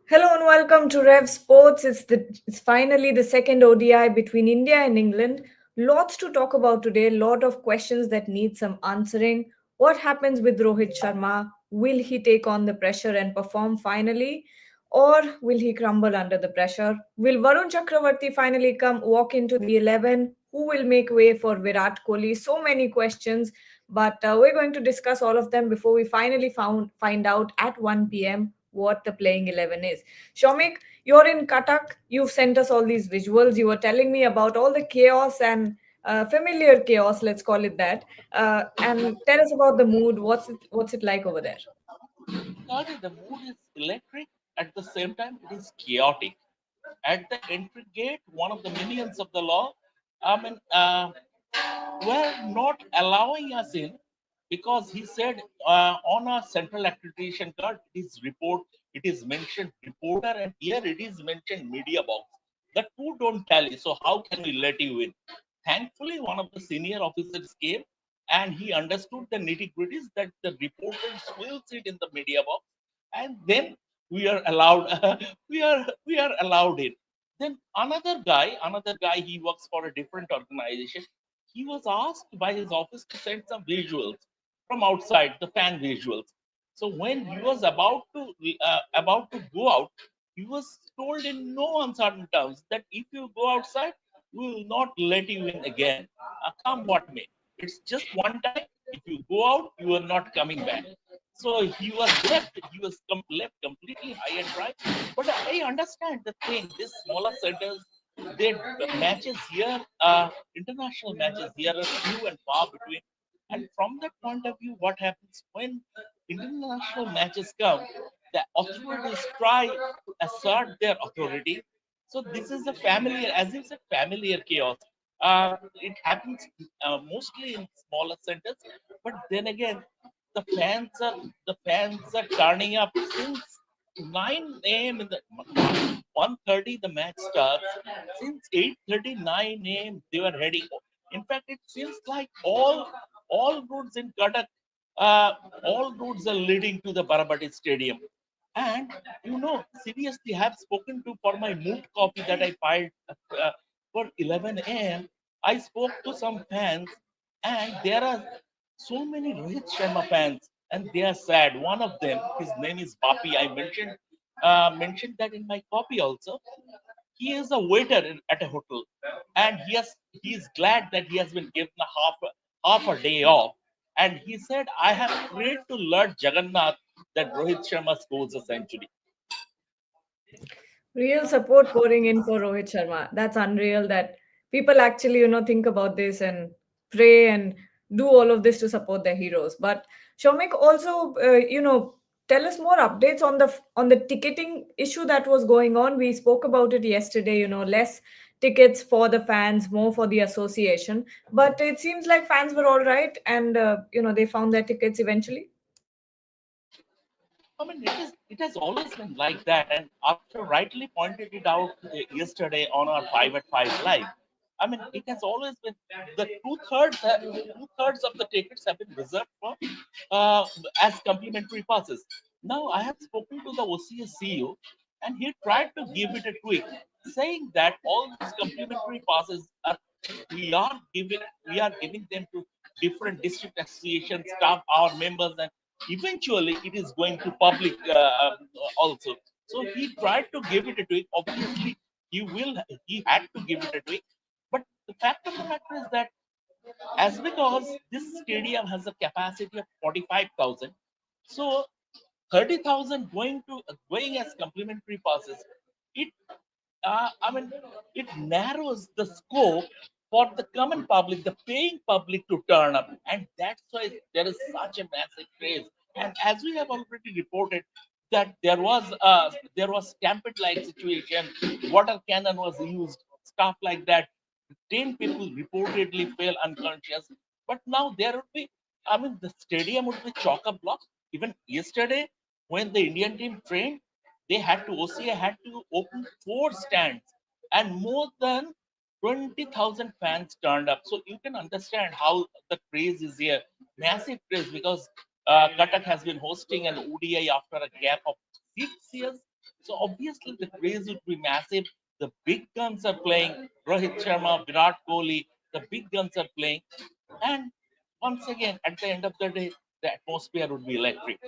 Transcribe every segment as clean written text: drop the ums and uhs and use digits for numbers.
Hello and welcome to Rev Sports. It's finally the second ODI between India and England. Lots to talk about today. Lot of questions that need some answering. What happens with Rohit Sharma? Will he take on the pressure and perform finally, or will he crumble under the pressure? Will Varun Chakravarty finally come walk into the 11? Who will make way for Virat Kohli? So many questions, but we're going to discuss all of them before we finally find out at 1 p.m. what the playing 11 is. Shomik, you're in Katak. You've sent us all these visuals. You were telling me about all the chaos and familiar chaos, let's call it that. And tell us about the mood. What's it like over there? Because the mood is electric, at the same time it is chaotic. At the entry gate, one of the minions of the law, I mean, were not allowing us in because he said on a central accreditation card, it is mentioned reporter, and here it is mentioned media box. The two don't tally, so how can we let you in? Thankfully, one of the senior officers came and he understood the nitty gritties that the reporters will sit in the media box, and then we are allowed. We are allowed in. Then another guy, he works for a different organization. He was asked by his office to send some visuals from outside, the fan visuals. So when he was about to go out, he was told in no uncertain terms that if you go outside, we will not let you in again. Come what may. It's just one time. If you go out, you are not coming back. So he was left. He was left completely high and dry. But I understand the thing. These smaller centers, they matches here, international matches here are few and far between. And from that point of view, what happens when international matches come? The authorities try to assert their authority. So this is a familiar, as you said, familiar chaos. It happens mostly in smaller centers, but then again, the fans are turning up since 9 a.m. in the 1:30 the match starts. Since 8:30 9 a.m. they were heading. In fact, it seems like all routes in Cuttack, uh, all routes are leading to the Barabati Stadium. And seriously, I have spoken to for my moot copy that I filed for 11 a.m. I spoke to some fans, and there are so many Rohit Sharma fans, and they are sad. One of them, his name is Papi. I mentioned that in my copy also. He is a waiter at a hotel, and he is glad that he has been given a half a day off. And he said, "I have prayed to Lord Jagannath that Rohit Sharma scores a century." Real support pouring in for Rohit Sharma. That's unreal that people actually, think about this and pray and do all of this to support their heroes. But Shomik, also, tell us more updates on the ticketing issue that was going on. We spoke about it yesterday. Less tickets for the fans, more for the association. But it seems like fans were all right, and they found their tickets eventually. I mean, it has always been like that. And after rightly pointed it out yesterday on our 5 at 5 live, I mean, it has always been the two thirds of the tickets have been reserved for uh, as complimentary passes. Now, I have spoken to the OCS CEO, and he tried to give it a tweak, saying that all these complimentary passes are we are giving them to different district association staff, our members, and eventually it is going to public also. So he tried to give it a tweak. Obviously, he had to give it a tweak. But the fact of the matter is that as because this stadium has a capacity of 45,000, so 30,000 going as complimentary passes, it I mean, it narrows the scope for the common public, the paying public to turn up, and that's why there is such a massive craze. And as we have already reported, that there was stampede-like situation, water cannon was used, stuff like that. 10 people reportedly fell unconscious. But now there would be, I mean, the stadium would be chock-up block. Even yesterday, when the Indian team trained, OCA had to open 4 stands, and more than 20,000 fans turned up. So you can understand how the craze is here. Massive craze because Cuttack has been hosting an ODI after a gap of 6 years. So obviously the craze would be massive. The big guns are playing. Rohit Sharma, Virat Kohli, the big guns are playing. And once again, at the end of the day, the atmosphere would be electric.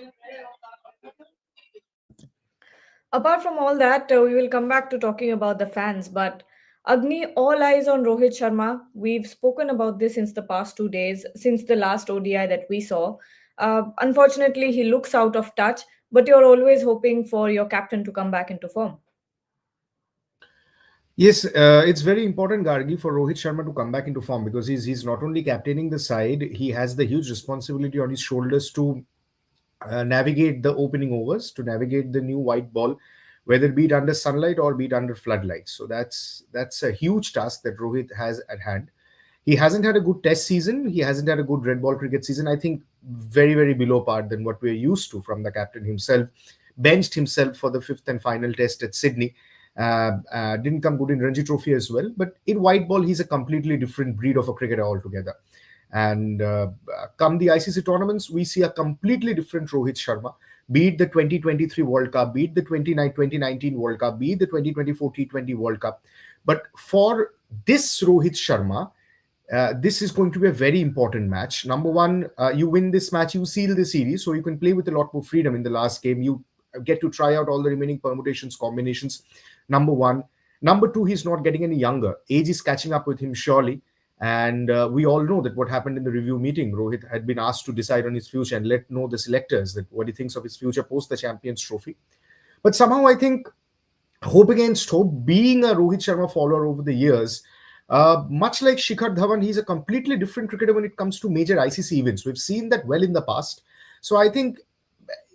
Apart from all that, we will come back to talking about the fans. But Agni, all eyes on Rohit Sharma. We've spoken about this since the past 2 days, since the last ODI that we saw. Unfortunately, he looks out of touch, but you're always hoping for your captain to come back into form. Yes, it's very important, Gargi, for Rohit Sharma to come back into form because he's not only captaining the side, he has the huge responsibility on his shoulders to navigate the opening overs, to navigate the new white ball, whether be it under sunlight or be it under floodlights. So that's a huge task that Rohit has at hand. He hasn't had a good test season. He hasn't had a good red ball cricket season. I think very below par than what we're used to from the captain himself. Benched himself for the fifth and final test at Sydney. Didn't come good in Ranji Trophy as well. But in white ball, he's a completely different breed of a cricketer altogether. And come the ICC tournaments, we see a completely different Rohit Sharma. Be it the 2023 World Cup, be it the 2019 World Cup, be it the 2024 T20 World Cup. But for this Rohit Sharma, this is going to be a very important match. Number one, you win this match, you seal the series, so you can play with a lot more freedom in the last game. You get to try out all the remaining permutations, combinations. Number one. Number two, he's not getting any younger. Age is catching up with him surely. And we all know that what happened in the review meeting, Rohit had been asked to decide on his future and let know the selectors that what he thinks of his future post the Champions Trophy. But somehow I think hope against hope, being a Rohit Sharma follower over the years, much like Shikhar Dhawan, he's a completely different cricketer when it comes to major ICC events. We've seen that well in the past. So I think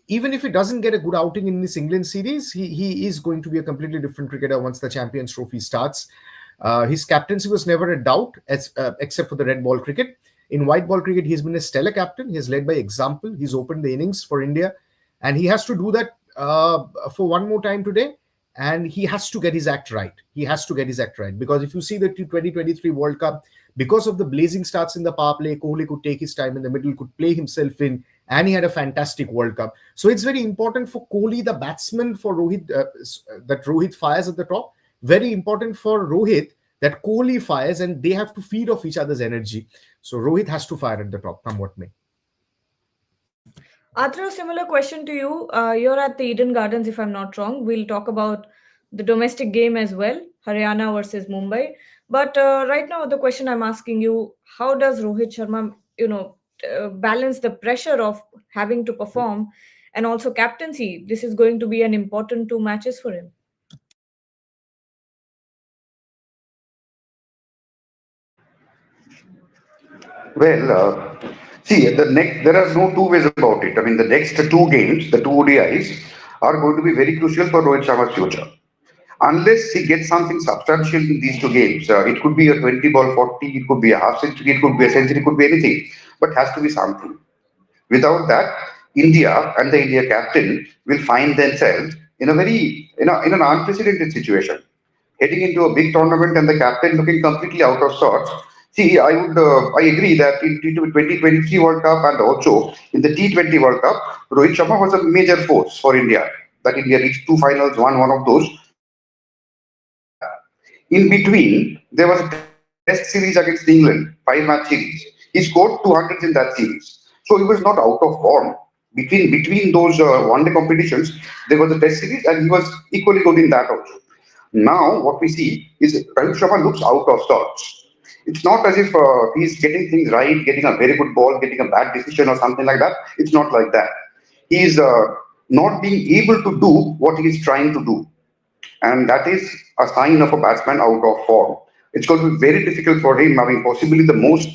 even if he doesn't get a good outing in this England series, he is going to be a completely different cricketer once the Champions Trophy starts. His captaincy was never a doubt, except for the red ball cricket. In white ball cricket, he's been a stellar captain. He's led by example. He's opened the innings for India, and he has to do that for one more time today. And he has to get his act right. He has to get his act right because if you see the 2023 World Cup, because of the blazing starts in the power play, Kohli could take his time in the middle, could play himself in, and he had a fantastic World Cup. So it's very important for Kohli, the batsman, for Rohit, that Rohit fires at the top. Very important for Rohit that Kohli fires, and they have to feed off each other's energy. So Rohit has to fire at the top, come what may. Atra, similar question to you. You're at the Eden Gardens, if I'm not wrong. We'll talk about the domestic game as well, Haryana versus Mumbai. But right now, the question I'm asking you: how does Rohit Sharma, balance the pressure of having to perform and also captaincy? This is going to be an important 2 matches for him. Well, there are no two ways about it. I mean, the next two games, the two ODIs, are going to be very crucial for Rohit Sharma's future. Unless he gets something substantial in these two games, it could be a 20 ball 40, it could be a half century, it could be a century, it could be anything, but has to be something. Without that, India and the India captain will find themselves in a in an unprecedented situation, heading into a big tournament and the captain looking completely out of sorts. See, I agree that in T2023 World Cup and also in the T20 World Cup, Rohit Sharma was a major force for India. That India reached two finals, won one of those. In between, there was a test series against England, 5 match series. He scored 200s in that series. So he was not out of form. Between those one-day competitions, there was a test series and he was equally good in that also. Now, what we see is Rohit Sharma looks out of sorts. It's not as if he's getting things right, getting a very good ball, getting a bad decision or something like that. It's not like that. He is not being able to do what he is trying to do, and that is a sign of a batsman out of form. It's going to be very difficult for him. I mean, possibly the most,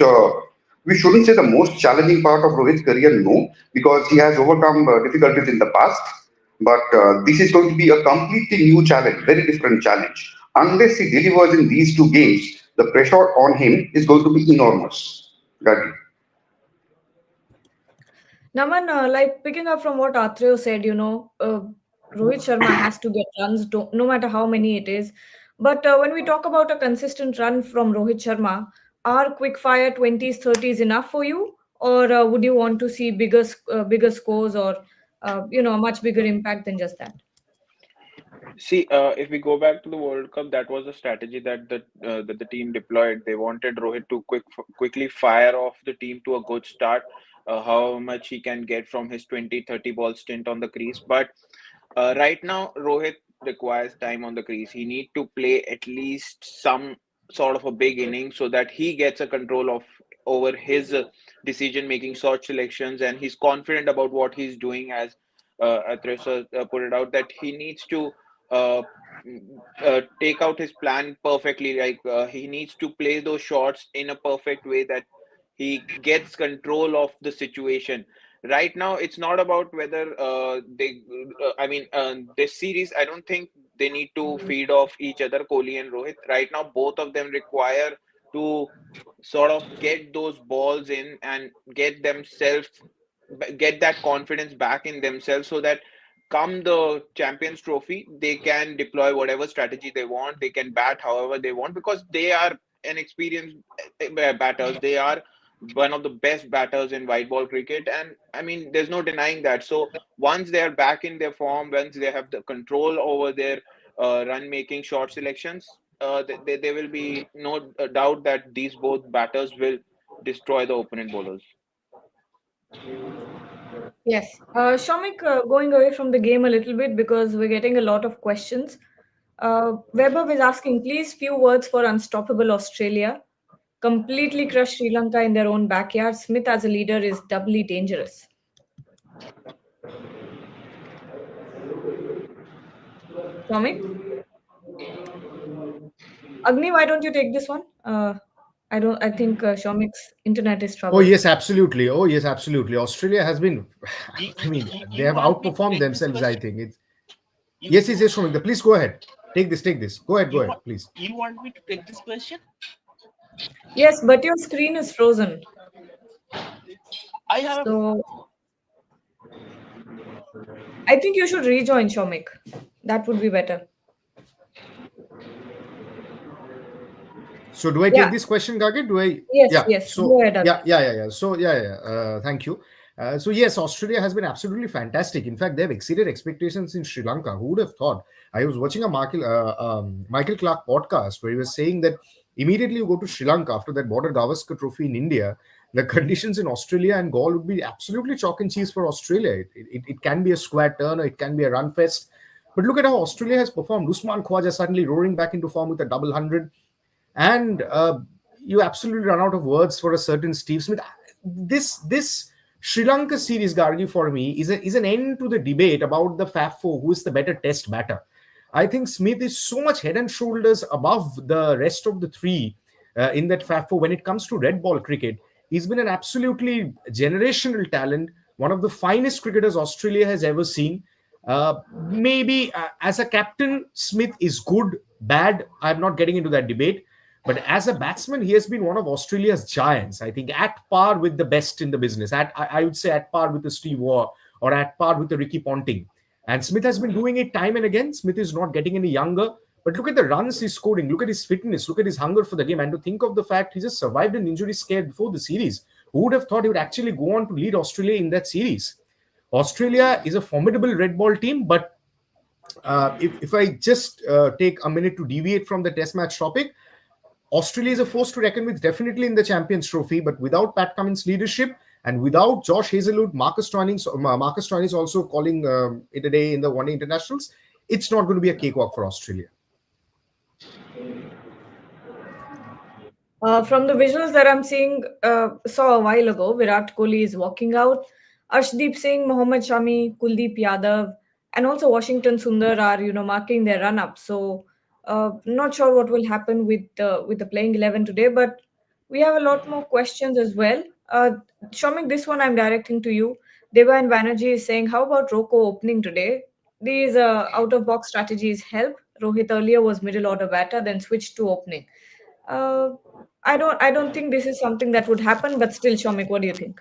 we shouldn't say the most challenging part of Rohit's career, no, because he has overcome difficulties in the past. But this is going to be a completely new challenge, very different challenge. Unless he delivers in these two games, the pressure on him is going to be enormous. Gagi. Naman, like picking up from what Atreo said, Rohit Sharma has to get runs, no matter how many it is. But when we talk about a consistent run from Rohit Sharma, are quick fire 20s, 30s enough for you? Or would you want to see bigger scores or, a much bigger impact than just that? See, if we go back to the World Cup, that was a strategy that the team deployed. They wanted Rohit to quickly fire off the team to a good start, how much he can get from his 20-30 ball stint on the crease. But right now, Rohit requires time on the crease. He need to play at least some sort of a big inning so that he gets a control of over his decision making, shot selections, and he's confident about what he's doing. As Atresa put it out, that he needs to uh, take out his plan perfectly. Like he needs to play those shots in a perfect way that he gets control of the situation. Right now, it's not about whether I mean, this series, I don't think they need to feed off each other, Kohli and Rohit. Right now, both of them require to sort of get those balls in and get that confidence back in themselves so that come the Champions Trophy, they can deploy whatever strategy they want. They can bat however they want because they are an experienced batters. They are one of the best batters in white ball cricket, and I mean, there's no denying that. So once they are back in their form, once they have the control over their run making, short selections, there will be no doubt that these both batters will destroy the opponent bowlers. Yes. Shomik, going away from the game a little bit because we're getting a lot of questions. Weber was asking, please, few words for unstoppable Australia. Completely crushed Sri Lanka in their own backyard. Smith as a leader is doubly dangerous. Shomik? Agni, why don't you take this one? I don't. I think Shomik's internet is Oh troubled. yes, absolutely. Oh yes, absolutely. Australia has been, I mean, they You have want me to outperformed take this themselves. I question? think it's You yes, you yes, yes, Shomik. Please go ahead. Take this. Take this. Go ahead. Go you ahead, want please. you want me to take this question? Yes, but your screen is frozen. I have So I think you should rejoin Shomik. That would be better. So do I Yeah. take this question, Gagan? Do I? Yes. Yeah. Yes. Go So ahead, yeah, Agni. yeah, yeah, yeah. So yeah, yeah. Thank you. So yes, Australia has been absolutely fantastic. In fact, they have exceeded expectations in Sri Lanka. Who would have thought? I was watching a Michael Clark podcast where he was saying that immediately you go to Sri Lanka after that Border Gavaskar Trophy in India, the conditions in Australia and Gaul would be absolutely chalk and cheese for Australia. It can be a square turn or it can be a run fest. But look at how Australia has performed. Usman Khwaja suddenly roaring back into form with a double hundred, and you absolutely run out of words for a certain Steve Smith. This Sri Lanka series, Gargi, for me is an end to the debate about the Fab Four, who is the better Test batter. I think Smith is so much head and shoulders above the rest of the three in that Fab Four when it comes to red ball cricket. He's been an absolutely generational talent, one of the finest cricketers Australia has ever seen. Maybe as a captain, Smith is good, bad. I'm not getting into that debate. But as a batsman, he has been one of Australia's giants. I think at par with the best in the business. I would say at par with the Steve Waugh or at par with the Ricky Ponting. And Smith has been doing it time and again. Smith is not getting any younger. But look at the runs he's scoring. Look at his fitness. Look at his hunger for the game. And to think of the fact he just survived an injury scare before the series. Who would have thought he would actually go on to lead Australia in that series? Australia is a formidable red ball team, but if I just take a minute to deviate from the test match topic, Australia is a force to reckon with definitely in the Champions Trophy, but without Pat Cummins' leadership and without Josh Hazelwood, Marcus Stoinis also calling it a day in the one-day internationals, it's not going to be a cakewalk for Australia. From the visuals that I'm seeing, saw a while ago, Virat Kohli is walking out. Arshdeep Singh, Mohammad Shami, Kuldeep Yadav, and also Washington Sundar are marking their run up. So not sure what will happen with the playing 11 today, but we have a lot more questions as well. Shomik, this one I'm directing to you. Deva and Banerjee is saying, how about Roko opening today? These out of box strategies help. Rohit earlier was middle order batter, then switched to opening. Uh, I don't think this is something that would happen, but still, Shomik, what do you think?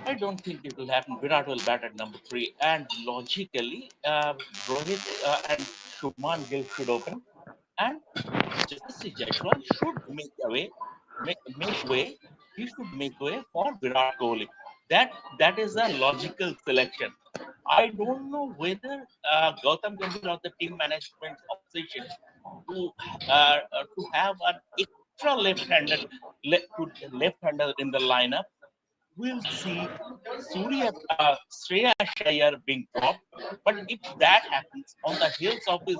I don't think it will happen. Virat will bat at number three, and logically, Rohit and Shubman Gill should open, and Jassi Jaiswal should make way. He should make way for Virat Kohli. That is a logical selection. I don't know whether Gautam Gambhir or the team management's obsession to to have an extra left-hander in the lineup. We'll see Shreya Iyer being dropped. But if that happens on the heels of his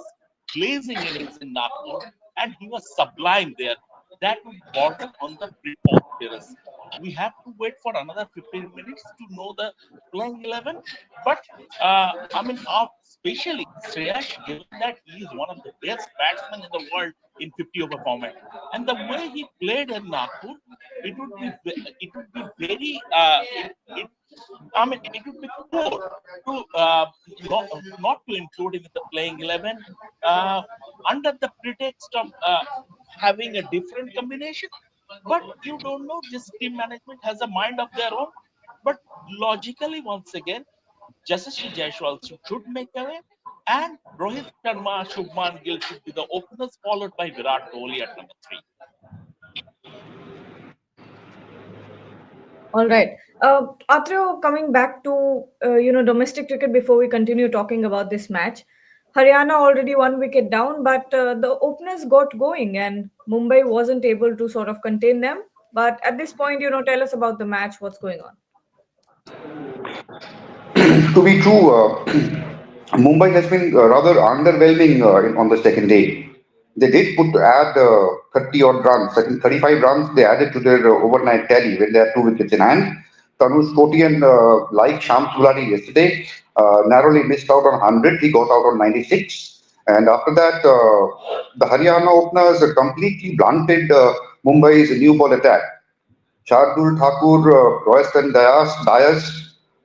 blazing innings in Nagpur, and he was sublime there, that would border on the preposterous. We have to wait for another 15 minutes to know the playing 11. But I mean, especially Shreyash, given that he is one of the best batsmen in the world in 50 over format, and the way he played in Nagpur, it would be very it, I mean, it would be poor to not, not to include him in the playing 11 uh, under the pretext of having a different combination. But you don't know, this team management has a mind of their own. But logically, once again, Jasasri Jaiswal should make away, and Rohit Sharma, Shubman Gill should be the openers, followed by Virat Kohli at number three. All right. Atreo, coming back to domestic cricket before we continue talking about this match. Haryana already 1 wicket down, but the openers got going, and Mumbai wasn't able to sort of contain them. But at this point, tell us about the match. What's going on? To be true, Mumbai has been rather underwhelming on the second day. They did put add 30 odd runs, I think 35 runs they added to their overnight tally when they had 2 wickets in hand. Tanush Kotian, like Shams Buladi yesterday, narrowly missed out on 100. He got out on 96. And after that, the Haryana openers completely blunted Mumbai's new ball attack. Shardul Thakur, Royston Dias,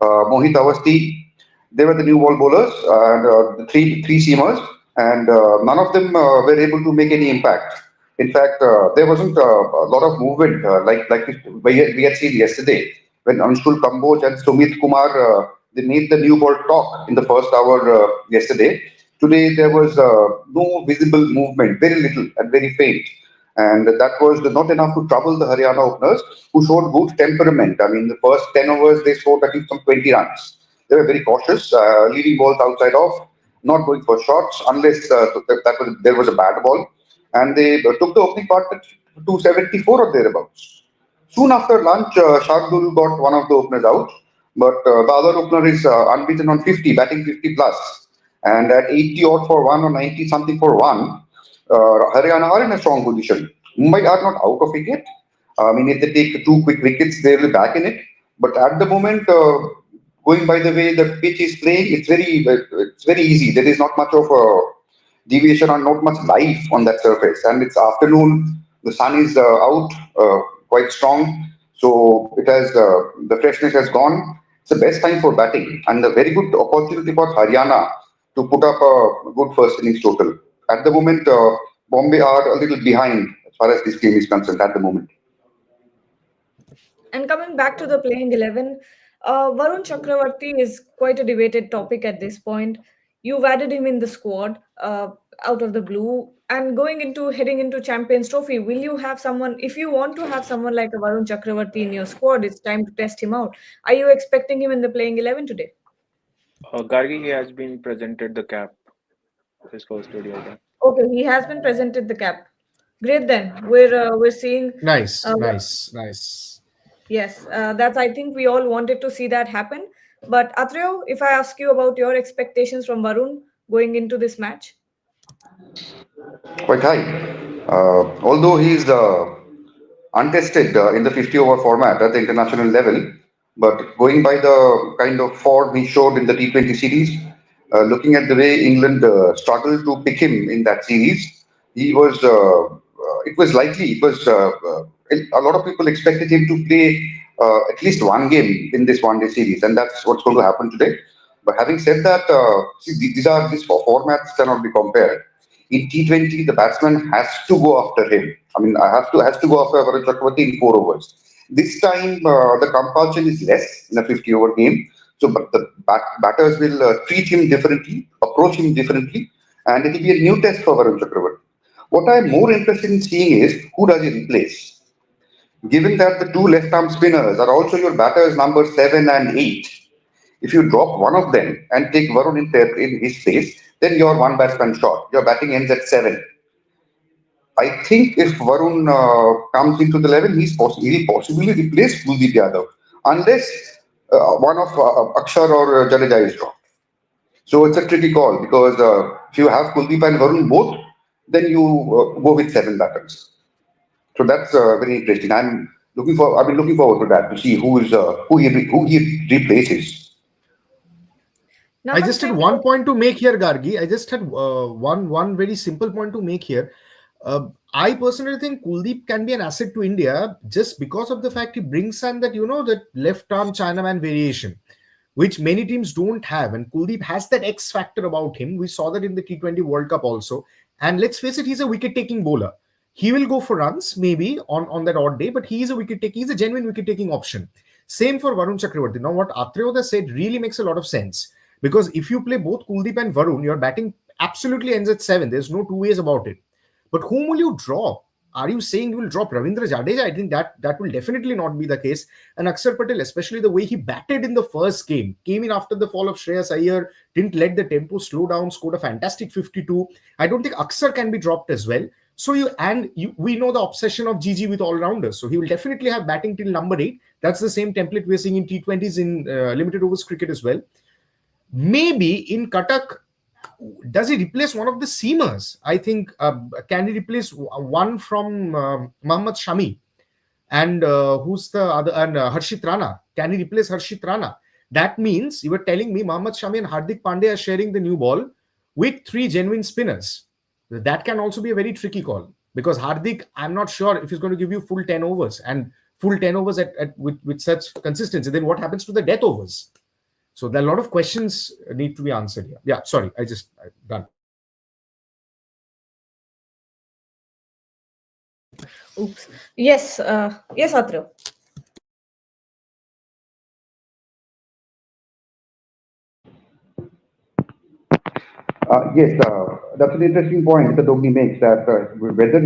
Mohit Awasthi, they were the new ball bowlers and the three seamers, and none of them were able to make any impact. In fact, there wasn't a lot of movement like we had seen yesterday when Anshul Kamboj and Sumit Kumar they made the new ball talk in the first hour yesterday. Today there was no visible movement, very little and very faint. And that was not enough to trouble the Haryana openers, who showed good temperament. I mean, the first 10 overs, they scored, I think, some 20 runs. They were very cautious, leaving balls outside off, not going for shots unless there was a bad ball. And they took the opening part at 274 or thereabouts. Soon after lunch, Shardul got one of the openers out, but the other opener is unbeaten on 50, batting 50 plus. And at 80 odd for one or 90 something for one, Haryana are in a strong position. Mumbai are not out of it yet. I mean, if they take 2 quick wickets, they will be back in it. But at the moment, going by the way the pitch is playing, it's very easy. There is not much of a deviation or not much life on that surface. And it's afternoon, the sun is out quite strong, so the freshness has gone. It's the best time for batting and a very good opportunity for Haryana to put up a good first innings total. At the moment, Bombay are a little behind as far as this game is concerned at the moment. And coming back to the playing 11, Varun Chakravarty is quite a debated topic at this point. You've added him in the squad out of the blue. And heading into Champions Trophy, will you have someone, if you want to have someone like a Varun Chakravarty in your squad, it's time to test him out. Are you expecting him in the playing 11 today? Gargi, he has been presented the cap, his first ODI cap. Okay, he has been presented the cap. Great then. We're seeing Nice, uh, nice, nice. Yes, that's. I think we all wanted to see that happen. But Atreo, if I ask you about your expectations from Varun going into this match, Quite high. Although he's untested in the 50 over format at the international level. But going by the kind of form he showed in the T20 series, looking at the way England struggled to pick him in that series, it was likely, a lot of people expected him to play at least one game in this one day series, and that's what's going to happen today. But having said that, see, these formats cannot be compared. In T20, the batsman has to go after him. I mean, I have to has to go after Varun Chakravarty in 4 overs. This time, the compulsion is less in a 50-over game. So, but the batters will treat him differently, approach him differently, and it will be a new test for Varun Chakravarty. What I'm more interested in seeing is who does he replace? Given that the two left-arm spinners are also your batters number 7 and 8, If you drop one of them and take Varun in his place, then you're one batsman short. Your batting ends at 7. I think if Varun comes into the 11, he'll possibly replace Kuldeep Yadav, unless one of Akshar or Jadeja is dropped. So it's a tricky call because if you have Kuldeep and Varun both, then you go with 7 batters. So that's very interesting. I've been looking forward to that to see who he replaces. I Naman, just had thank one you. point to make here, Gargi. I just had one very simple point to make here. I personally think Kuldeep can be an asset to India just because of the fact he brings in that left arm Chinaman variation, which many teams don't have. And Kuldeep has that X factor about him. We saw that in the T20 World Cup also. And let's face it, he's a wicket taking bowler. He will go for runs maybe on that odd day, but he's a wicket taking, he's a genuine wicket taking option. Same for Varun Chakravarty. Now, what Atreoda said really makes a lot of sense because if you play both Kuldeep and Varun, your batting absolutely ends at 7. There's no two ways about it. But whom will you drop? Are you saying you will drop Ravindra Jadeja? I think that will definitely not be the case. And Akshar Patel, especially the way he batted in the first game, came in after the fall of Shreyas Iyer, didn't let the tempo slow down, scored a fantastic 52. I don't think Akshar can be dropped as well. So we know the obsession of GG with all rounders. So he will definitely have batting till number 8. That's the same template we're seeing in T20s in limited overs cricket as well. Maybe in Cuttack, does he replace one of the seamers? I think can he replace one from Mohammad Shami and who's the other and Harshit Rana? Can he replace Harshit Rana? That means you were telling me Mohammad Shami and Hardik Pandya are sharing the new ball with 3 genuine spinners. That can also be a very tricky call because Hardik, I'm not sure if he's going to give you full 10 overs and full 10 overs with such consistency. Then what happens to the death overs? So there are a lot of questions need to be answered here. Yeah, sorry, I'm done. Oops. Yes, Atreo. Yes, that's an interesting point that Dogni makes that whether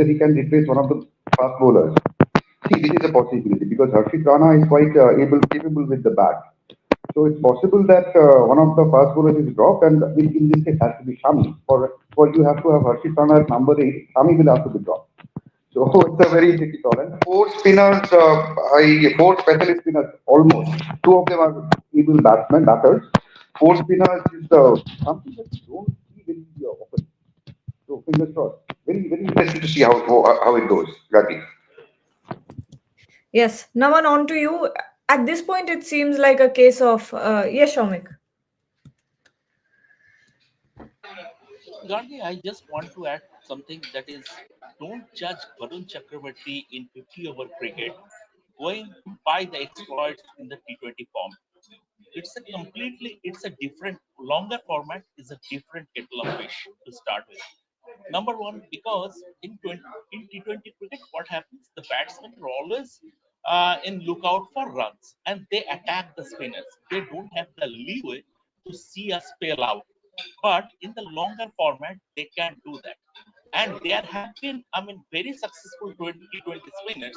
he can replace one of the fast bowlers. See, this is a possibility because Harshit Rana is quite capable with the bat. So it's possible that one of the fast bowlers is dropped, and which in this case has to be Shami. For you have to have Harshit Rana at number 8. Shami will have to be dropped. So it's a very tricky call. And four specialist spinners almost. Two of them are able batters. Four spinners is something that you don't see very often. So fingers crossed. Very very interesting to see how it goes. Gati. Yes, Naman, on to you. At this point, it seems like a case of yes, Shomik. Gandhi, I just want to add something that is don't judge Varun Chakravarty in 50 over cricket going by the exploits in the T20 form. It's a different, longer format is a different kettle of fish to start with. Number one, because in T20 cricket, what happens? The batsmen are always in lookout for runs and they attack the spinners. They don't have the leeway to see us spell out. But in the longer format, they can do that. And there have been, very successful 2020 spinners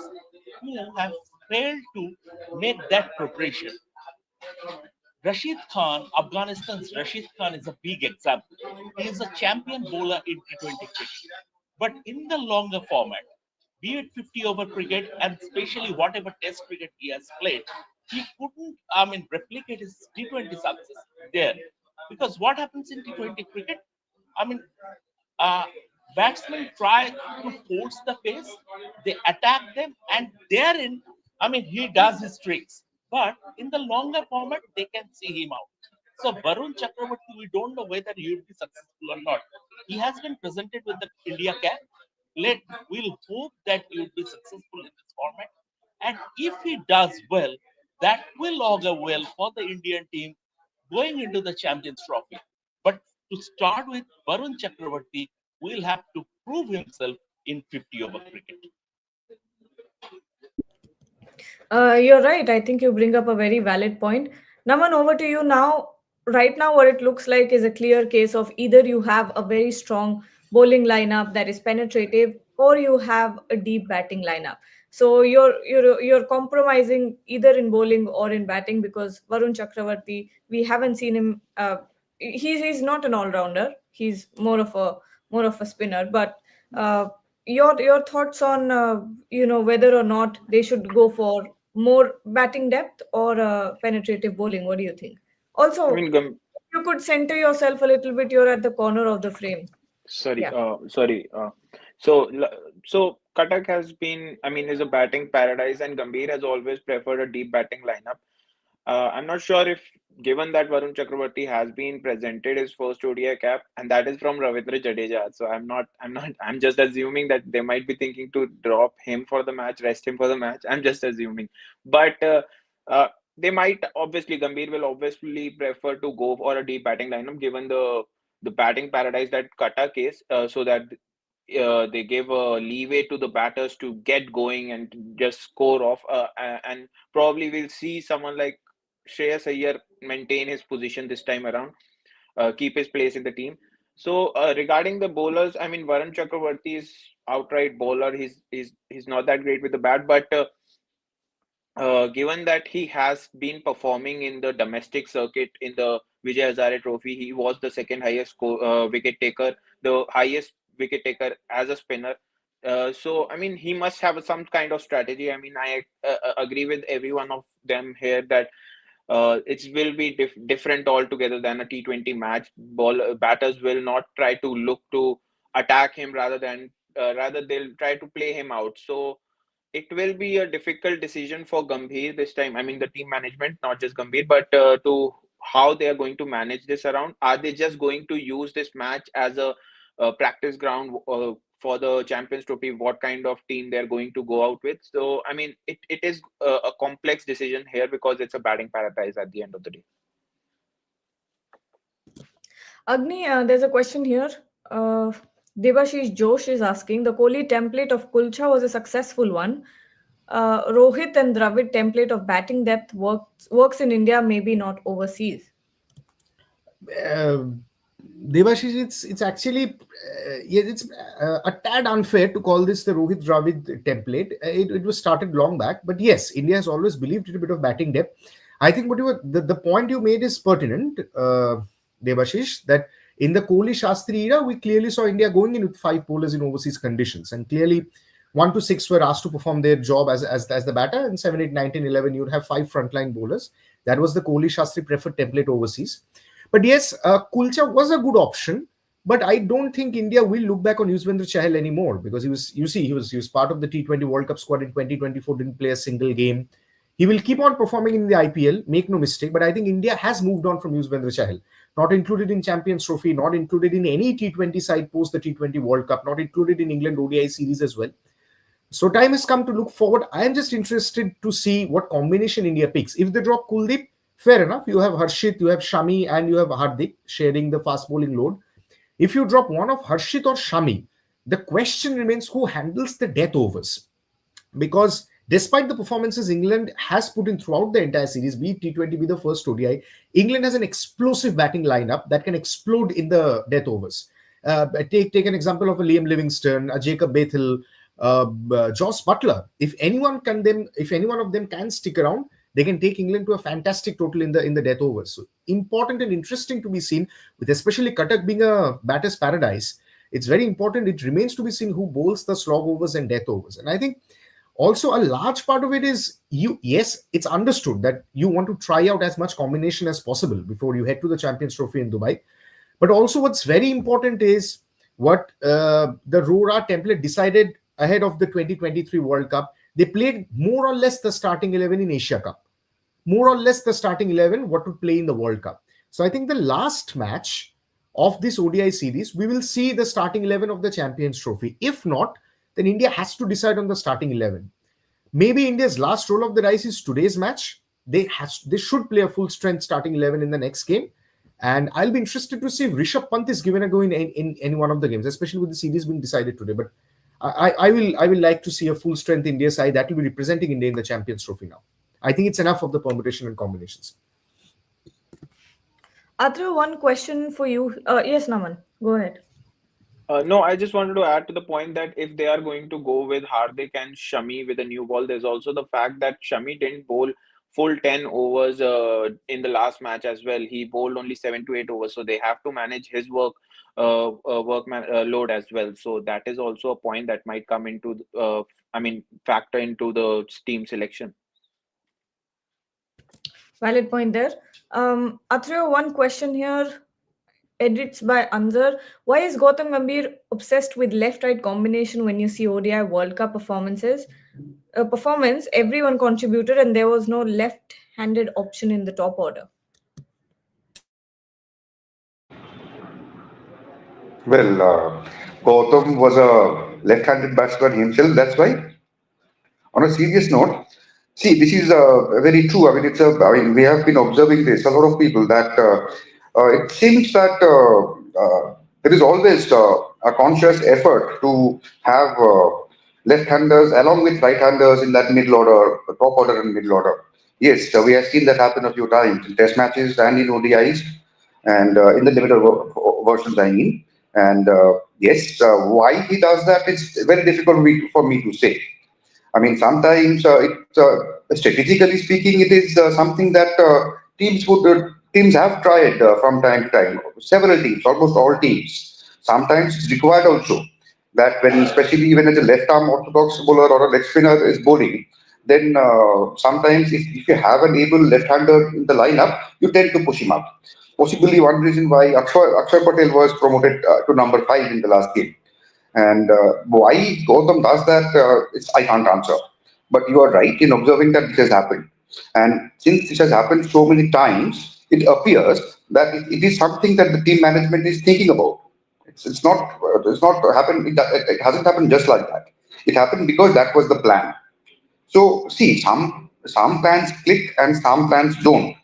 who have failed to make that preparation. Rashid Khan, Afghanistan's Rashid Khan is a big example. He is a champion bowler in T20 cricket. But in the longer format, be it 50 over cricket and especially whatever test cricket he has played, he couldn't, replicate his T20 success there. Because what happens in T20 cricket? I mean, uh, batsmen try to force the pace, they attack them, and therein, he does his tricks. But in the longer format, they can see him out. So Varun Chakravarty, we don't know whether he will be successful or not. He has been presented with the India cap. We'll hope that he will be successful in this format. And if he does well, that will augur well for the Indian team going into the Champions Trophy. But to start with, Varun Chakravarty will have to prove himself in 50 over cricket. You're right. I think you bring up a very valid point. Naman, over to you now. Right now, what it looks like is a clear case of either you have a very strong bowling lineup that is penetrative, or you have a deep batting lineup. So you're compromising either in bowling or in batting, because Varun Chakravarty, we haven't seen him. He's not an all rounder. He's more of a spinner. But uh, your thoughts on whether or not they should go for more batting depth or penetrative bowling? What do you think? I Also, mean, you could center yourself a little bit. You're at the corner of the frame. sorry, Yeah. sorry. So Katak has been, I mean, is a batting paradise, and Gambhir has always preferred a deep batting lineup. I'm not sure if, given that Varun Chakravarty has been presented his first ODI cap, and that is from Ravindra Jadeja. So I'm just assuming that they might be thinking to drop him for the match, rest him for the match. I'm just assuming. But uh, they might, obviously, Gambhir will obviously prefer to go for a deep batting lineup, given the batting paradise that Cuttack is, so that they give a leeway to the batters to get going and just score off. And probably we'll see someone like Shreyas Iyer maintain his position this time around, keep his place in the team. So regarding the bowlers, I mean, Varun Chakravarty is outright bowler. He's not that great with the bat, but given that he has been performing in the domestic circuit in the Vijay Hazare Trophy, he was the second highest wicket taker, the highest wicket taker as a spinner. So, I mean, he must have some kind of strategy. I mean, I agree with every one of them here that it will be different altogether than a T20 match. Batters will not try to look to attack him, rather they'll try to play him out. So it will be a difficult decision for Gambhir this time. I mean, the team management, not just Gambhir, but to how they are going to manage this around. Are they just going to use this match as a practice ground for the Champions Trophy? What kind of team they're going to go out with? So, I mean, it is a complex decision here because it's a batting paradise at the end of the day. Agni, there's a question here. Uh, Debashish Josh is asking, the Kohli template of Kulcha was a successful one. Rohit and Dravid template of batting depth works in India, maybe not overseas. uh, Devashish, it's actually yeah, it's a tad unfair to call this the Rohit Dravid template. It was started long back, but yes, India has always believed in a bit of batting depth. I think what the point you made is pertinent, Devashish, that in the Kohli Shastri era, we clearly saw India going in with five bowlers in overseas conditions, and clearly 1 to 6 were asked to perform their job as the batter, and 7, 8, 9, 10, 11 you'd have five frontline bowlers. That was the Kohli Shastri preferred template overseas. But yes, Kulcha was a good option. But I don't think India will look back on Yuzvendra Chahal anymore, because he was part of the T20 World Cup squad in 2024, didn't play a single game. He will keep on performing in the IPL, make no mistake. But I think India has moved on from Yuzvendra Chahal. Not included in Champions Trophy, not included in any T20 side post the T20 World Cup, not included in England ODI series as well. So time has come to look forward. I am just interested to see what combination India picks. If they drop Kuldeep, fair enough. You have Harshit, you have Shami, and you have Hardik sharing the fast bowling load. If you drop one of Harshit or Shami, the question remains who handles the death overs. Because despite the performances England has put in throughout the entire series, be it T20, be the first ODI, England has an explosive batting lineup that can explode in the death overs. Take an example of a Liam Livingstone, a Jacob Bethel, Joss Butler. If any one of them can stick around, they can take England to a fantastic total in the death overs. So important and interesting to be seen, with especially Cuttack being a batter's paradise. It's very important. It remains to be seen who bowls the slog overs and death overs. And I think also a large part of it is yes, it's understood that you want to try out as much combination as possible before you head to the Champions Trophy in Dubai. But also what's very important is what the RORA template decided ahead of the 2023 World Cup. They played more or less the starting 11 in Asia Cup, more or less the starting 11 what would play in the World Cup. So I think the last match of this ODI series, we will see the starting 11 of the Champions Trophy. If not, then India has to decide on the starting 11. Maybe India's last roll of the dice is today's match. They should play a full strength starting 11 in the next game. And I'll be interested to see if Rishabh Pant is given a go in any one of the games, especially with the series being decided today. But I will like to see a full strength India side that will be representing India in the Champions Trophy now. I think it's enough of the permutation and combinations. Atra, one question for you. Yes, Naman, go ahead. No, I just wanted to add to the point that if they are going to go with Hardik and Shami with a new ball, there's also the fact that Shami didn't bowl full 10 overs in the last match as well. He bowled only 7 to 8 overs, so they have to manage his load as well. So that is also a point that might come into, I mean, factor into the team selection. Valid point there. Athreya, one question here. Edits by Anzar. Why is Gautam Gambhir obsessed with left-right combination when you see ODI World Cup performances? Performance, everyone contributed, and there was no left-handed option in the top order. Well, Gautam was a left-handed batsman himself. That's why. On a serious note, see, this is very true. I mean, I mean, we have been observing this. A lot of people that it seems that there is always a conscious effort to have left-handers along with right-handers in that middle order, the top order and middle order. Yes, we have seen that happen a few times in Test matches and in ODIs, and in the limited versions, I mean. And yes, why he does that, it's very difficult for me to say. I mean, sometimes strategically speaking, it is something that teams have tried from time to time. Several teams, almost all teams. Sometimes it's required also that when, especially when it's a left arm orthodox bowler or a leg spinner is bowling, then sometimes if you have an able left-hander in the lineup, you tend to push him up. Possibly one reason why Akshay Patel was promoted to number 5 in the last game. And why Gautam does that, I can't answer. But you are right in observing that this has happened. And since this has happened so many times, it appears that it is something that the team management is thinking about. It's not happened. It hasn't happened just like that. It happened because that was the plan. So see, some plans click and some plans don't.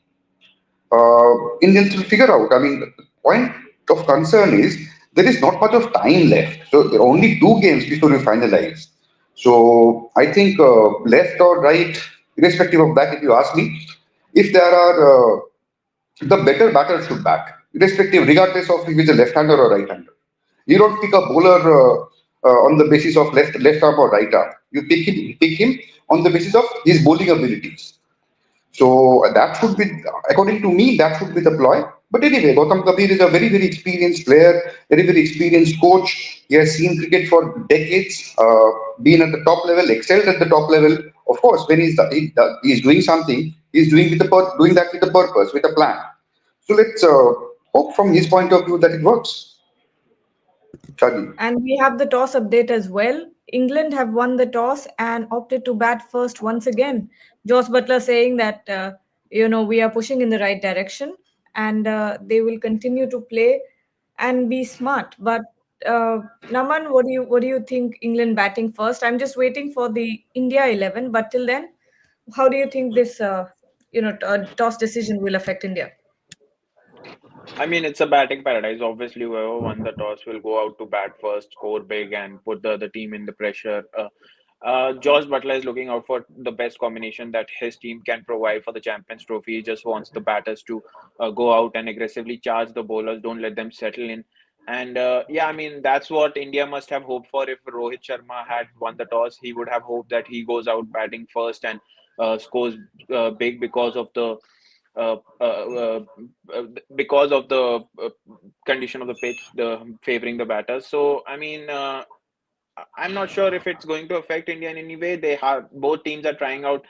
Indians will figure out. I mean, the point of concern is there is not much of time left. So there are only 2 games before we finalize. So I think left or right, irrespective of that, if you ask me, if there are the better batter should bat, irrespective, regardless of if he's a left-hander or right-hander. You don't pick a bowler on the basis of left arm or right arm. You pick him on the basis of his bowling abilities. So that should be, according to me, that should be the ploy. But anyway, Gautam Kabir is a very, very experienced player, very, very experienced coach. He has seen cricket for decades, been at the top level, excelled at the top level. Of course, when he's doing something, he's doing doing that with a purpose, with a plan. So let's hope from his point of view that it works. Shadi. And we have the toss update as well. England have won the toss and opted to bat first once again. Joss Butler saying that we are pushing in the right direction, and they will continue to play and be smart. But Naman, what do you think? England batting first? I'm just waiting for the India 11. But till then, how do you think this toss decision will affect India? I mean, it's a batting paradise. Obviously, whoever won the toss will go out to bat first, score big, and put the other team in the pressure. Josh Butler is looking out for the best combination that his team can provide for the Champions Trophy. He just wants the batters to go out and aggressively charge the bowlers, don't let them settle in. And yeah, I mean, that's what India must have hoped for. If Rohit Sharma had won the toss, he would have hoped that he goes out batting first and scores big uh, uh, uh, because of the condition of the pitch, the favoring the batters. So, I mean, I'm not sure if it's going to affect India in any way. They have both teams are trying out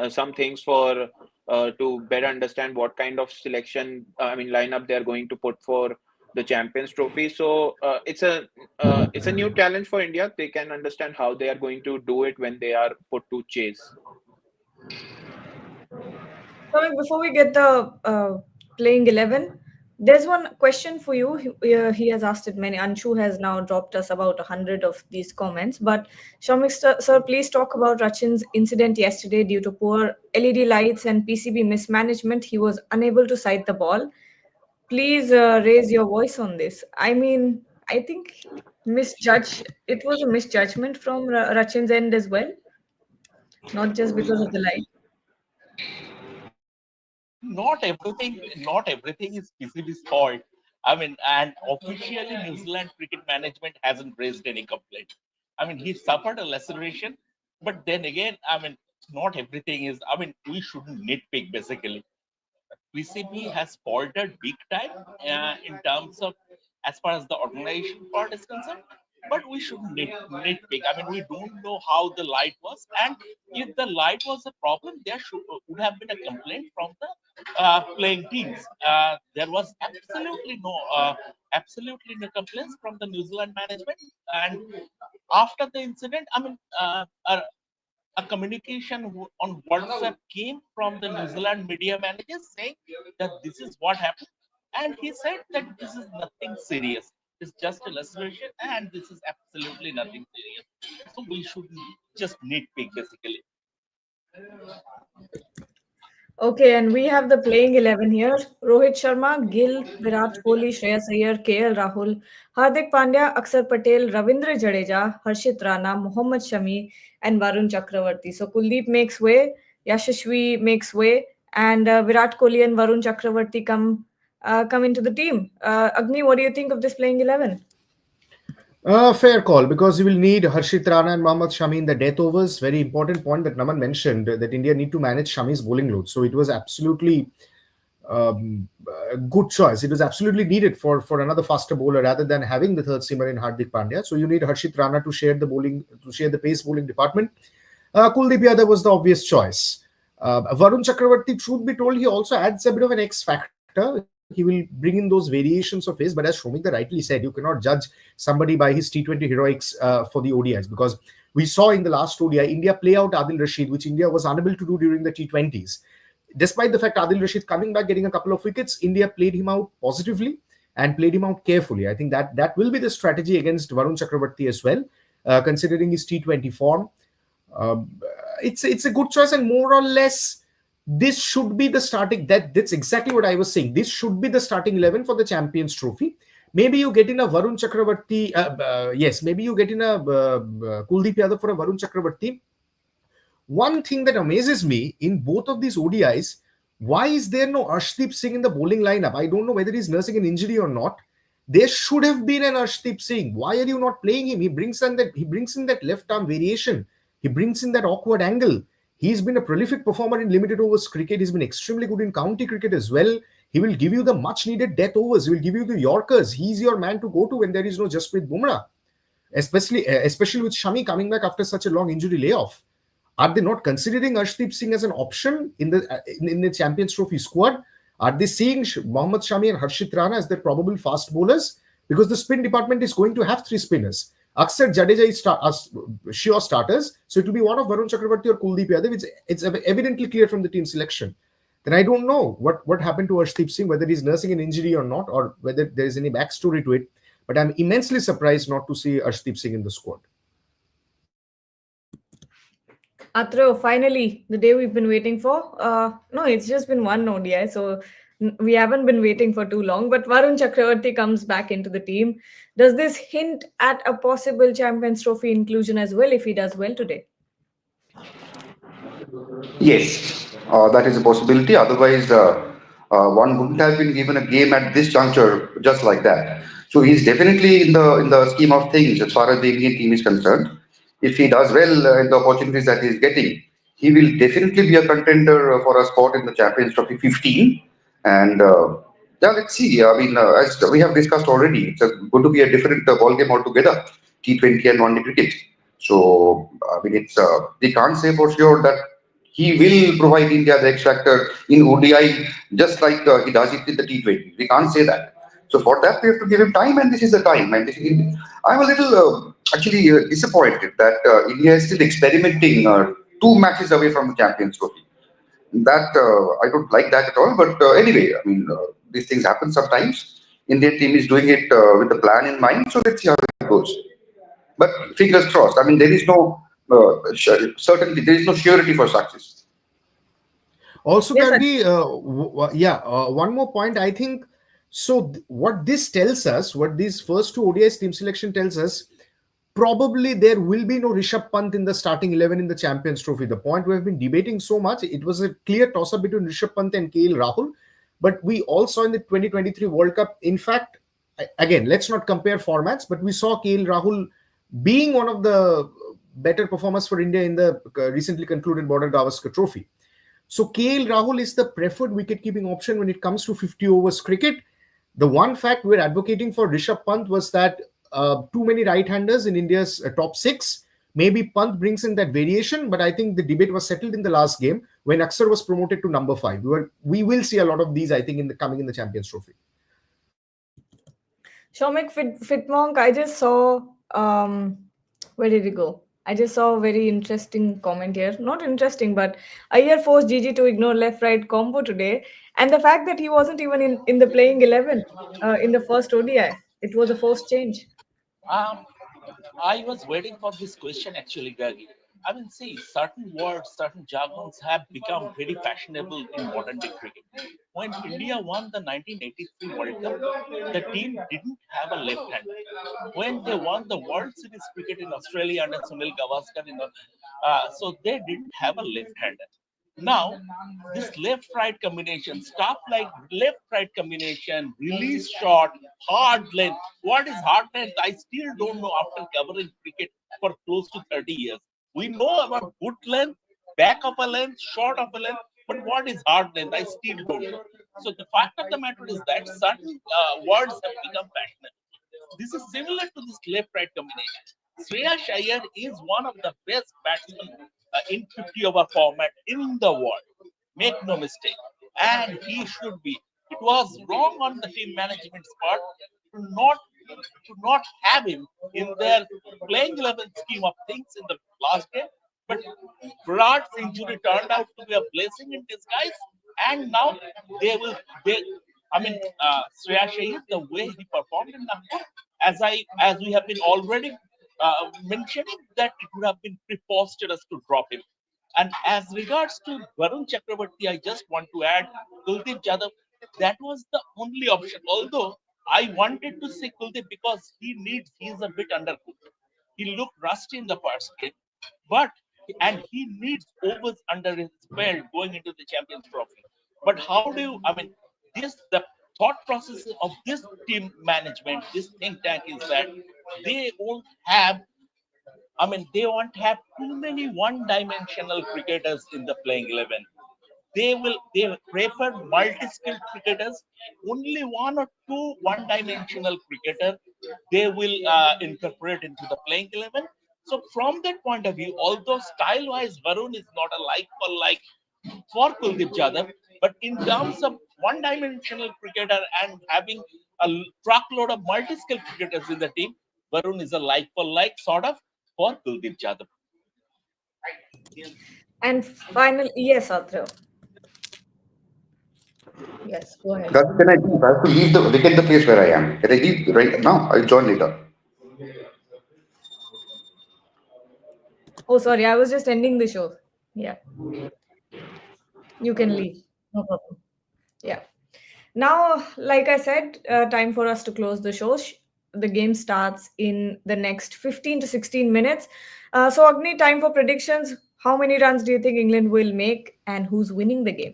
some things for to better understand what kind of selection, I mean, lineup they are going to put for the Champions Trophy. So it's a new challenge for India. They can understand how they are going to do it when they are put to chase. So before we get the playing 11, there's one question for you. He has asked it many. Anshu has now dropped us about 100 of these comments. But Shamik sir, please talk about Rachin's incident yesterday due to poor LED lights and PCB mismanagement. He was unable to sight the ball. Please raise your voice on this. I mean, I think it was a misjudgment from Rachin's end as well, not just because of the light. Not everything is PCB's fault. And officially, New Zealand cricket management hasn't raised any complaint. He suffered a laceration, but then again, not everything is. We shouldn't nitpick basically. PCB has faltered big time in terms of as far as the organization part is concerned. But we shouldn't nitpick. We don't know how the light was, and if the light was a problem, there would have been a complaint from the playing teams. There was absolutely no complaints from the New Zealand management, and after the incident, a communication on WhatsApp came from the New Zealand media manager saying that this is what happened, and he said that this is nothing serious. It's just a laceration, and this is absolutely nothing serious. So we should just nitpick basically. Okay, and we have the playing 11 here. Rohit Sharma, Gill, Virat Kohli, Shreyas Iyer, KL Rahul, Hardik Pandya, Akshar Patel, Ravindra Jadeja, Harshit Rana, Mohammad Shami, and Varun Chakravarty. So Kuldeep makes way, Yashashvi makes way, and Virat Kohli and Varun Chakravarty come into the team. Agni, what do you think of this playing 11? Fair call, because you will need Harshit Rana and Mohammad Shami in the death overs. Very important point that Naman mentioned, that India need to manage Shami's bowling load. So it was absolutely a good choice. It was absolutely needed for another faster bowler rather than having the third seamer in Hardik Pandya. So you need Harshit Rana to share the pace bowling department. Kuldeep Yadav was the obvious choice. Varun Chakravarty, truth be told, he also adds a bit of an X factor. He will bring in those variations of his, but as Shomik rightly said, you cannot judge somebody by his T20 heroics for the ODIs, because we saw in the last ODI India play out Adil Rashid, which India was unable to do during the T20s. Despite the fact Adil Rashid coming back, getting a couple of wickets, India played him out positively and played him out carefully. I think that will be the strategy against Varun Chakravarty as well, considering his T20 form. Um, it's a good choice, and more or less this should be the starting. That's exactly what I was saying. This should be the starting 11 for the Champions Trophy. Maybe you get in a Varun Chakravarty. Yes, maybe you get in a Kuldeep Yadav for a Varun Chakravarty. One thing that amazes me in both of these ODIs, why is there no Arshdeep Singh in the bowling lineup? I don't know whether he's nursing an injury or not. There should have been an Arshdeep Singh. Why are you not playing him? He brings in that left arm variation. He brings in that awkward angle. He's been a prolific performer in limited overs cricket. He's been extremely good in county cricket as well. He will give you the much needed death overs. He will give you the Yorkers. He's your man to go to when there is no Jasprit Bumrah, especially with Shami coming back after such a long injury layoff. Are they not considering Arshdeep Singh as an option in the Champions Trophy squad? Are they seeing Mohammad Shami and Harshit Rana as their probable fast bowlers? Because the spin department is going to have three spinners. Akshar Jadeja is sure starters, so it will be one of Varun Chakravarty or Kuldeep Yadav. It's evidently clear from the team selection. Then I don't know what happened to Arshdeep Singh, whether he's nursing an injury or not, or whether there is any backstory to it. But I'm immensely surprised not to see Arshdeep Singh in the squad. Atro, finally, the day we've been waiting for. No, it's just been one ODI, so we haven't been waiting for too long. But Varun Chakravarty comes back into the team. Does this hint at a possible Champions Trophy inclusion as well if he does well today? Yes, that is a possibility. Otherwise, one wouldn't have been given a game at this juncture just like that. So he's definitely in the scheme of things as far as the Indian team is concerned. If he does well in the opportunities that he's getting, he will definitely be a contender for a spot in the Champions Trophy 15. And yeah, let's see. As we have discussed already, it's going to be a different ball game altogether. T20 and one-day cricket. So it's we can't say for sure that he will provide India the X factor in ODI just like he does it in the T20. We can't say that. So for that, we have to give him time, and this is the time. And I'm a little actually disappointed that India is still experimenting 2 matches away from the Champions Trophy. That I don't like that at all. But anyway, these things happen sometimes. Indian team is doing it with a plan in mind. So let's see how it goes. But fingers crossed. There is no certainty. There is no surety for success. Also, Yes, Gargi, one more point. I think so. What this tells us, what these first two ODIs team selection tells us, probably there will be no Rishabh Pant in the starting 11 in the Champions Trophy. The point we have been debating so much, it was a clear toss-up between Rishabh Pant and KL Rahul. But we all saw in the 2023 World Cup, in fact, again, let's not compare formats, but we saw KL Rahul being one of the better performers for India in the recently concluded Border Gavaskar Trophy. So KL Rahul is the preferred wicket-keeping option when it comes to 50 overs cricket. The one fact we're advocating for Rishabh Pant was that too many right-handers in India's top six. Maybe Pant brings in that variation, but I think the debate was settled in the last game when Aksar was promoted to number 5. We will see a lot of these, I think, coming in the Champions Trophy. Shomik Fitmonk, I just saw, where did he go? I just saw a very interesting comment here. Not interesting, but Iyer forced Gigi to ignore left-right combo today. And the fact that he wasn't even in the playing 11 in the first ODI. It was a forced change. Um, I was waiting for this question actually, Gagi. I mean, see, certain words, certain jargons have become very fashionable in modern day cricket. When India won the 1983 World Cup, the team didn't have a left hand. When they won the World Series cricket in Australia under Sunil Gavaskar, so they didn't have a left hander. Now, this left-right combination, stuff like left-right combination, release shot, hard length. What is hard length? I still don't know after covering cricket for close to 30 years. We know about good length, back of a length, short of a length, but what is hard length? I still don't know. So the fact of the matter is that certain words have become fashionable. This is similar to this left-right combination. Shreyas Iyer is one of the best batsmen in 50 over format in the world. Make no mistake. And he should be. It was wrong on the team management's part to not have him in their playing 11 scheme of things in the last game. But Virat's injury turned out to be a blessing in disguise, and now they will. They, I mean, Shreyas Iyer, the way he performed in Nagpur, as we have been already mentioning, that it would have been preposterous to drop him. And as regards to Varun Chakravarty, I just want to add Kuldeep Jadhav. That was the only option. Although I wanted to say Kuldeep because he is a bit undercooked. He looked rusty in the first game, but and he needs overs under his belt going into the Champions Trophy. But how do you? I mean, the thought process of this team management, this think tank is that they won't have they won't have too many one-dimensional cricketers in the playing 11. They prefer multi-skilled cricketers. Only one or two one-dimensional cricketer they will incorporate into the playing 11. So from that point of view, although style-wise Varun is not a like for like for Kuldeep Jadhav, but in terms of one-dimensional cricketer and having a truckload of multi-skill cricketers in the team, Varun is a like for like sort of for Kuldeep Jadhav. And finally, yes, Atra. Yes, go ahead. That can I leave? I have to leave the vacate the place where I am. Can I leave right now? I'll join later. Oh, sorry, I was just ending the show. Yeah, you can leave. No problem. Yeah. Now, like I said, time for us to close the show. The game starts in the next 15 to 16 minutes. So, Agni, time for predictions. How many runs do you think England will make and who's winning the game?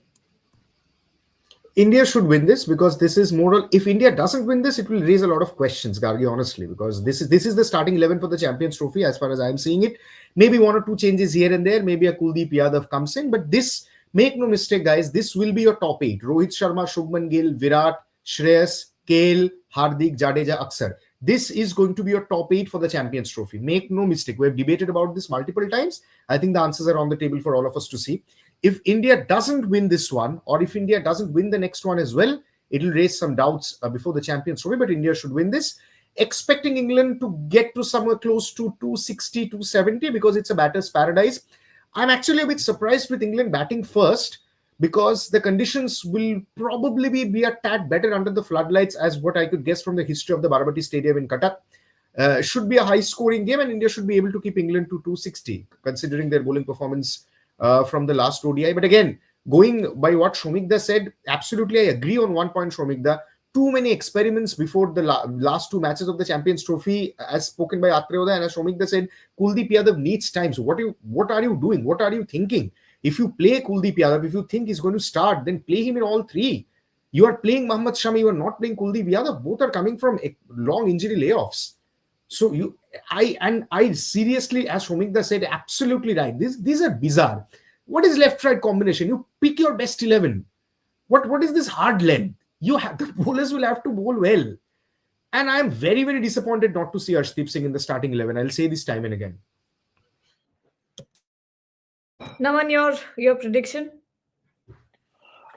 India should win this because this is moral. If India doesn't win this, it will raise a lot of questions, Gargi, honestly, because this is the starting 11 for the Champions Trophy as far as I'm seeing it. Maybe one or two changes here and there. Maybe a Kuldeep Yadav comes in, but this, make no mistake, guys, this will be your top 8. Rohit Sharma, Shubman Gill, Virat, Shreyas, KL, Hardik, Jadeja, Aksar. This is going to be your top 8 for the Champions Trophy. Make no mistake. We've debated about this multiple times. I think the answers are on the table for all of us to see. If India doesn't win this one, or if India doesn't win the next one as well, it will raise some doubts before the Champions Trophy, but India should win this. Expecting England to get to somewhere close to 260, 270 because it's a batter's paradise. I'm actually a bit surprised with England batting first because the conditions will probably be a tad better under the floodlights as what I could guess from the history of the Barbati Stadium in Cuttack. Should be a high-scoring game and India should be able to keep England to 260 considering their bowling performance from the last ODI. But again, going by what Shomikda said, absolutely I agree on one point, Shomikda. Too many experiments before the last two matches of the Champions Trophy, as spoken by Atreyoda and as Shomikda said, Kuldeep Yadav needs time. So what are you doing? What are you thinking? If you play Kuldeep Yadav, if you think he's going to start, then play him in all three. You are playing Mohammad Shami, you are not playing Kuldeep Yadav. Both are coming from long injury layoffs. So I seriously, as Shomikda said, absolutely right. These are bizarre. What is left-right combination? You pick your best 11. What is this hard length? You have the bowlers will have to bowl well. And I'm very, very disappointed not to see Arshdeep Singh in the starting 11. I'll say this time and again. Naman, your prediction?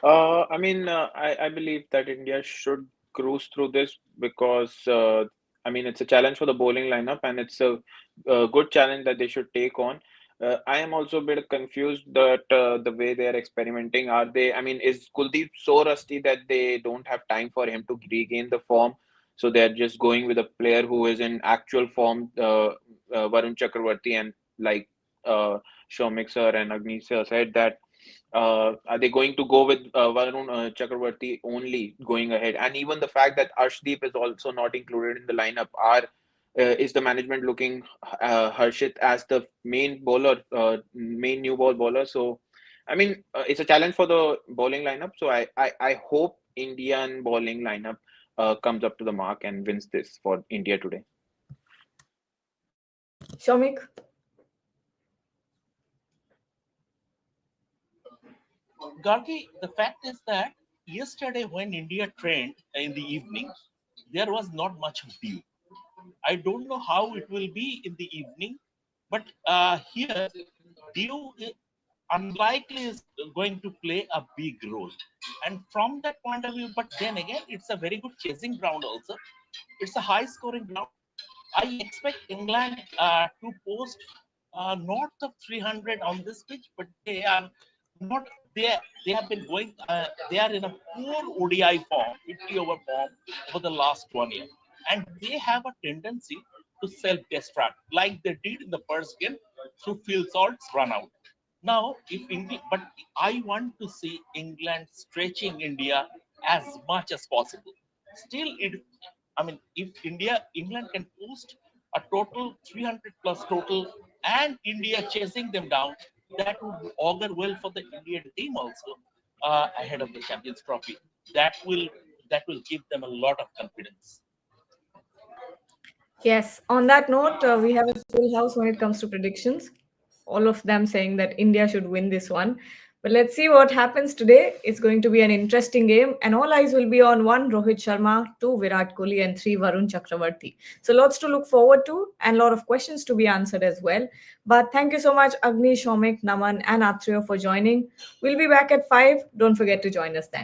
I believe that India should cruise through this because it's a challenge for the bowling lineup and it's a good challenge that they should take on. I am also a bit confused that the way they are experimenting. Are they? I mean, is Kuldeep so rusty that they don't have time for him to regain the form? So they're just going with a player who is in actual form, Varun Chakravarty, and like uh, Shomik sir and Agni sir said that are they going to go with Varun Chakravarty only going ahead? And even the fact that Arshdeep is also not included in the lineup, is the management looking Harshit as the main bowler, main new ball bowler? So, it's a challenge for the bowling lineup. So I hope Indian bowling lineup comes up to the mark and wins this for India today. Shomik? Gargi, the fact is that yesterday when India trained in the evening, there was not much dew. I don't know how it will be in the evening, but here dew unlikely is going to play a big role. And from that point of view, but then again, it's a very good chasing ground also. It's a high scoring ground. I expect England to post north of 300 on this pitch, but they are not there. They have been going. They are in a poor ODI form, 50 over form for the last 1 year, and they have a tendency to self-destruct, like they did in the first game through field salts run out. Now, if England, but I want to see England stretching India as much as possible. Still, if England can post a total 300 plus total, and India chasing them down, that would augur well for the Indian team also ahead of the Champions Trophy. That will that will give them a lot of confidence. Yes. On that note, we have a full house when it comes to predictions. All of them saying that India should win this one. But let's see what happens today. It's going to be an interesting game, and all eyes will be on one Rohit Sharma, two Virat Kohli, and three Varun Chakravarty. So lots to look forward to, and a lot of questions to be answered as well. But thank you so much, Agni, Shomik, Naman, and Atriyo for joining. We'll be back at 5. Don't forget to join us then.